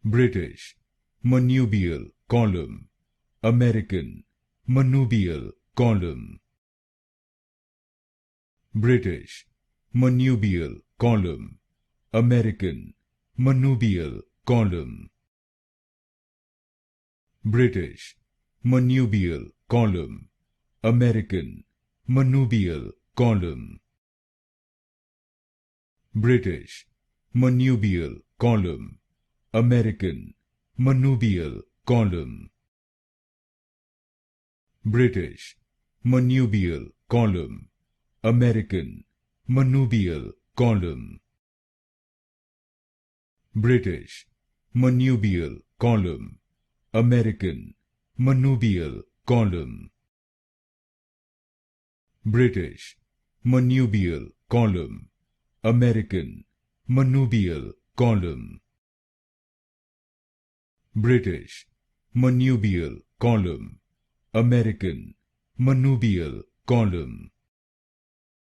British, Manubial, column. American, Manubial, column. British, Manubial, column. American, Manubial, column. British, Manubial, column. American, Manubial, column. British, Manubial, column. American, Manubial, column. British, Manubial, column. American, Manubial, column. British, Manubial, column. American, Manubial, column. British, Manubial, column. American, Manubial, column. British, Manubial, column. American, Manubial, column.